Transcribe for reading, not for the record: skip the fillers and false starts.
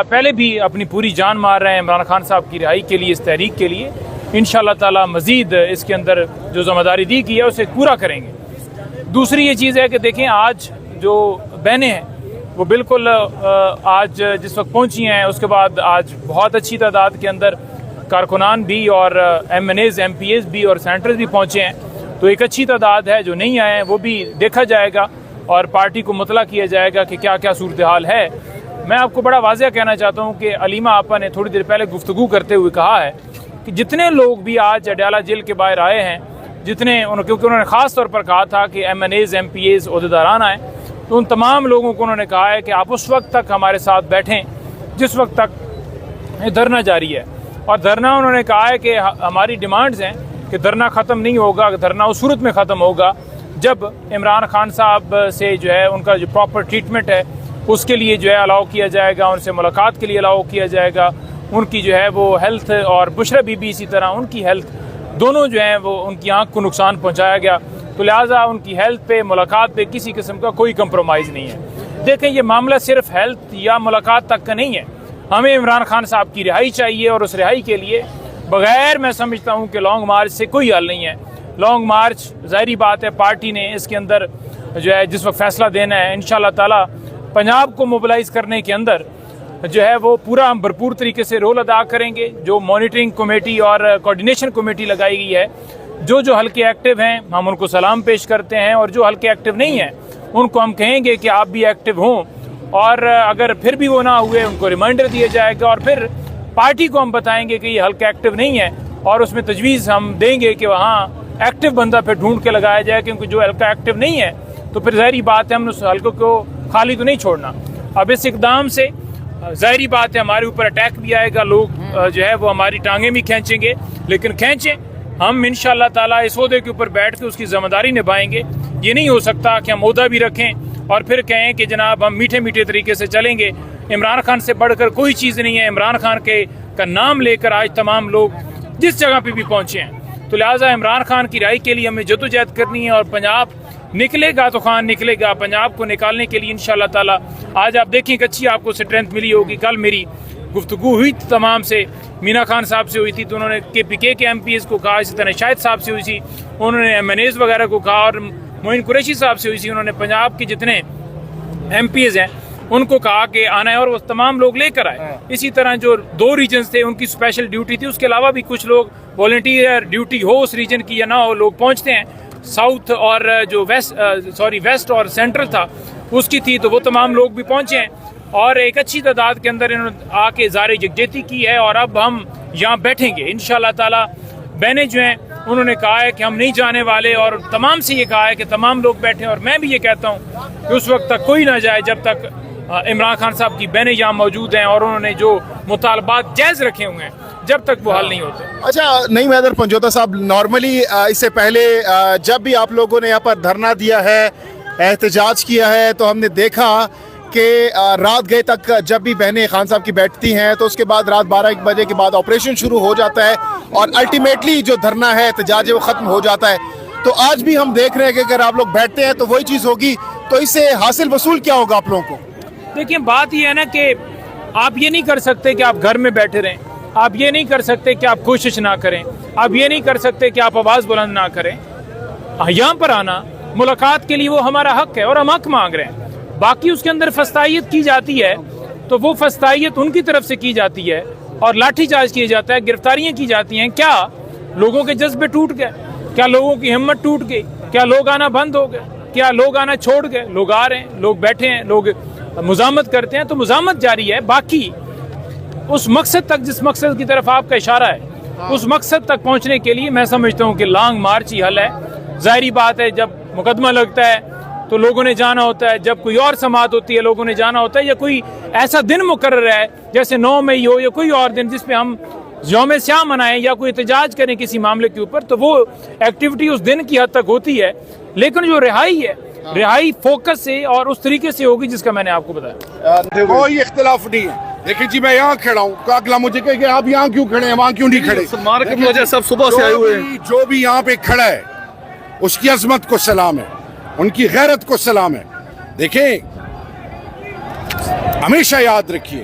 پہلے بھی اپنی پوری جان مار رہے ہیں عمران خان صاحب کی رہائی کے لیے، اس تحریک کے لیے. انشاءاللہ تعالی مزید اس کے اندر جو ذمہ داری دی گئی ہے اسے پورا کریں گے. دوسری یہ چیز ہے کہ دیکھیں آج جو بہنیں ہیں وہ بالکل آج جس وقت پہنچی ہیں، اس کے بعد آج بہت اچھی تعداد کے اندر کارکنان بھی اور M N As, M P As بھی اور سینیٹرز بھی پہنچے ہیں. تو ایک اچھی تعداد ہے. جو نہیں آئے ہیں وہ بھی دیکھا جائے گا اور پارٹی کو مطلع کیا جائے گا کہ کیا کیا صورتحال ہے. میں آپ کو بڑا واضح کہنا چاہتا ہوں کہ علیمہ آپا نے تھوڑی دیر پہلے گفتگو کرتے ہوئے کہا ہے کہ جتنے لوگ بھی آج اڈیالہ جیل کے باہر آئے ہیں، کیونکہ انہوں نے خاص طور پر کہا تھا کہ M N As, M P As, عہدیداران آئیں، تو ان تمام لوگوں کو انہوں نے کہا ہے کہ آپ اس وقت تک ہمارے ساتھ بیٹھیں جس وقت تک یہ دھرنا جاری ہے. اور دھرنا انہوں نے کہا ہے کہ ہماری ڈیمانڈز ہیں کہ دھرنا ختم نہیں ہوگا، دھرنا اس صورت میں ختم ہوگا جب عمران خان صاحب سے جو ہے ان کا جو پراپر ٹریٹمنٹ ہے اس کے لیے جو ہے الاؤ کیا جائے گا، ان سے ملاقات کے لیے الاؤ کیا جائے گا. ان کی جو ہے وہ ہیلتھ اور بشرا بی بی اسی طرح ان کی ہیلتھ دونوں جو ہیں وہ ان کی آنکھ کو نقصان پہنچایا گیا، تو لہٰذا ان کی ہیلتھ پہ، ملاقات پہ کسی قسم کا کوئی کمپرومائز نہیں ہے. دیکھیں یہ معاملہ صرف ہیلتھ یا ملاقات تک کا نہیں ہے. ہمیں عمران خان صاحب کی رہائی چاہیے اور اس رہائی کے لیے بغیر میں سمجھتا ہوں کہ لانگ مارچ سے کوئی حل نہیں ہے. لانگ مارچ ظاہری بات ہے پارٹی نے اس کے اندر جو ہے جس وقت فیصلہ دینا ہے انشاءاللہ تعالی پنجاب کو موبلائز کرنے کے اندر جو ہے وہ پورا ہم بھرپور طریقے سے رول ادا کریں گے. جو مانیٹرنگ کمیٹی اور کوارڈینیشن کمیٹی لگائی گئی ہے، جو حلقے ایکٹیو ہیں ہم ان کو سلام پیش کرتے ہیں، اور جو حلقے ایکٹیو نہیں ہیں ان کو ہم کہیں گے کہ آپ بھی ایکٹیو ہوں، اور اگر پھر بھی وہ نہ ہوئے ان کو ریمائنڈر دیا جائے گا، اور پھر پارٹی کو ہم بتائیں گے کہ یہ حلقہ ایکٹیو نہیں ہے اور اس میں تجویز ہم دیں گے کہ وہاں ایکٹیو بندہ پھر ڈھونڈ کے لگایا جائے، کیونکہ جو حلقہ ایکٹیو نہیں ہے تو پھر ظاہری بات ہے ہم اس حلقے کو خالی تو نہیں چھوڑنا. اب اس اقدام سے ظاہری بات ہے ہمارے اوپر اٹیک بھی آئے گا، لوگ جو ہے وہ ہماری ٹانگیں بھی کھینچیں گے، لیکن کھینچیں ہم انشاءاللہ تعالیٰ اس عہدے کے اوپر بیٹھ کے اس کی ذمہ داری نبھائیں گے. یہ نہیں ہو سکتا کہ ہم عہدہ بھی رکھیں اور پھر کہیں کہ جناب ہم میٹھے میٹھے طریقے سے چلیں گے. عمران خان سے بڑھ کر کوئی چیز نہیں ہے. عمران خان کا نام لے کر آج تمام لوگ جس جگہ پہ بھی پہنچے ہیں، تو لہٰذا عمران خان کی رہائی کے لیے ہمیں جدوجہد کرنی ہے، اور پنجاب نکلے گا تو خان نکلے گا. پنجاب کو نکالنے کے لیے انشاءاللہ تعالیٰ آج آپ دیکھیں کہ اچھی آپ کو اسٹرینتھ ملی ہوگی. کل میری گفتگو ہوئی تمام سے، مینا خان صاحب سے ہوئی تھی تو انہوں نے کے پی کے ایم پی ایز کو کہا، اسی طرح شاہد صاحب سے ہوئی تھی، انہوں نے ایم این ایز وغیرہ کو کہا، اور معین قریشی صاحب سے ہوئی تھی، انہوں نے پنجاب کے جتنے ایم پی ایز ہیں ان کو کہا کہ آنا ہے، اور وہ تمام لوگ لے کر آئے. اسی طرح جو 2 ریجنز تھے ان کی اسپیشل ڈیوٹی تھی، اس کے علاوہ بھی کچھ لوگ والنٹیئر ڈیوٹی ہو اس ریجن کی یا نہ ہو لوگ پہنچتے ہیں. ساؤتھ اور جو ویسٹ اور سینٹرل تھا اس کی تھی، تو وہ تمام لوگ بھی پہنچے ہیں، اور ایک اچھی تعداد کے اندر انہوں نے آ کے اظہار یکجہتی کی ہے. اور اب ہم یہاں بیٹھیں گے انشاءاللہ تعالی. بہنیں جو ہیں انہوں نے کہا ہے کہ ہم نہیں جانے والے، اور تمام سے یہ کہا ہے کہ تمام لوگ بیٹھیں، اور میں بھی یہ کہتا ہوں کہ اس وقت تک کوئی نہ جائے جب تک عمران خان صاحب کی بہنیں یہاں موجود ہیں اور انہوں نے جو مطالبات جائز رکھے ہوئے ہیں جب تک وہ حل نہیں ہوتے. اچھا نعیم حیدر پنجوتا صاحب، نارملی اس سے پہلے جب بھی آپ لوگوں نے یہاں پر دھرنا دیا ہے، احتجاج کیا ہے، تو ہم نے دیکھا کہ رات گئے تک جب بھی بہنیں خان صاحب کی بیٹھتی ہیں تو اس کے بعد رات 12-1 بجے کے بعد آپریشن شروع ہو جاتا ہے، اور الٹیمیٹلی جو دھرنا ہے، احتجاج ہے، وہ ختم ہو جاتا ہے. تو آج بھی ہم دیکھ رہے ہیں کہ اگر آپ لوگ بیٹھتے ہیں تو وہی چیز ہوگی، تو اس سے حاصل وصول کیا ہوگا آپ لوگوں کو؟ دیکھیں بات یہ ہے نا کہ آپ یہ نہیں کر سکتے کہ آپ گھر میں بیٹھے رہیں، آپ یہ نہیں کر سکتے کہ آپ کوشش نہ کریں، آپ یہ نہیں کر سکتے کہ آپ آواز بلند نہ کریں. یہاں پر آنا ملاقات کے لیے وہ ہمارا حق ہے اور ہم حق مانگ رہے ہیں. باقی اس کے اندر فستائیت کی جاتی ہے تو وہ فستائیت ان کی طرف سے کی جاتی ہے، اور لاٹھی چارج کیا جاتا ہے، گرفتاریاں کی جاتی ہیں. کیا لوگوں کے جذبے ٹوٹ گئے؟ کیا لوگوں کی ہمت ٹوٹ گئی؟ کیا لوگ آنا بند ہو گئے؟ کیا لوگ آنا چھوڑ گئے؟ لوگ آ رہے ہیں، لوگ بیٹھے ہیں، لوگ مزاحمت کرتے ہیں، تو مزاحمت جاری ہے. باقی اس مقصد تک جس مقصد کی طرف آپ کا اشارہ ہے، اس مقصد تک پہنچنے کے لیے میں سمجھتا ہوں کہ لانگ مارچ ہی حل ہے. ظاہری بات ہے جب مقدمہ لگتا ہے تو لوگوں نے جانا ہوتا ہے، جب کوئی اور سماعت ہوتی ہے لوگوں نے جانا ہوتا ہے، یا کوئی ایسا دن مقرر ہے جیسے 9 مئی ہو یا کوئی اور دن جس پہ ہم یوم سیاہ منائیں یا کوئی احتجاج کریں کسی معاملے کے اوپر، تو وہ ایکٹیویٹی اس دن کی حد تک ہوتی ہے. لیکن جو رہائی ہے، رہائی فوکس سے اور اس طریقے سے ہوگی جس کا میں نے آپ کو بتایا. کوئی اختلاف نہیں ہے. دیکھیں جی میں یہاں کھڑا ہوں، تو اگلا مجھے کہے کہ آپ یہاں کیوں کھڑے ہیں، وہاں کیوں نہیں کھڑے. مارکیٹ کی وجہ سب صبح سے آئے ہوئے ہیں. جو بھی یہاں پہ کھڑا ہے اس کی عظمت کو سلام ہے، ان کی غیرت کو سلام ہے. دیکھیں ہمیشہ یاد رکھیے